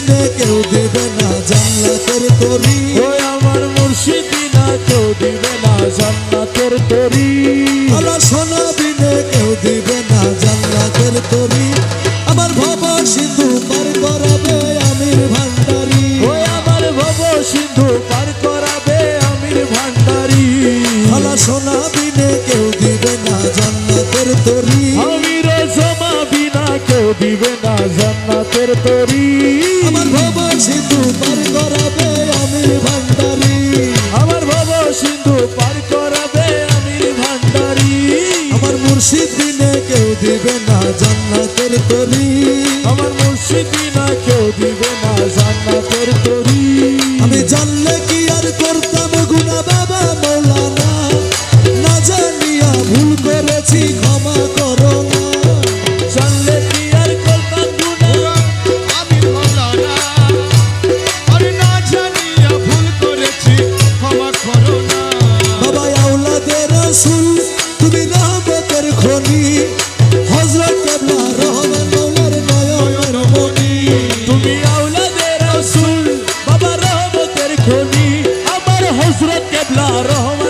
বিনে কেউ দিবে না জান্নাতের তরি। ও আমার মুর্শিদ বিনা কেউ দিবে না জান্নাতের তরি। আলা সোনা বিনে কেউ দিবে না জান্নাতের তরি। আমার ভব সিন্ধু পার করাবে আমির ভান্ডারি। ও আমার ভব সিন্ধু পার করাবে আমির ভান্ডারি। আলা সোনা বিনে কেউ দিবে না জান্নাতের তরি। আমির জমা বিনা কেউ দিবে না জান্নাতের তরি। আমার ভব সিন্ধু পার করাবে আমির ভান্ডারি। আমার ভব সিন্ধু পার করাবে আমির ভান্ডারি। আমার মুর্শিদ বিনে কেউ দিবে না জান্নাতের তরি। আমার মুর্শিদ বিনা কেউ দিবে না জান্নাতের তরি। আমি জানলে কি আর করতাম গুনাহ বাবা মৌলানা, না জানিয়া ভুল করেছি ক্ষমা করো না। জানলে কি আর করতাম গুনাহ আমি মৌলানা, আরে না জানিয়া ভুল করেছি ক্ষমা করো না। বাবা আওলাদে রাসূল তুমি রহমতের খনি, হযরত কেবলা রহমান মৌলার নয়নের মনি। তুমি আওলাদে রাসূল বাবা রহমতের খনি, আমার হযরত কেবলা রহমান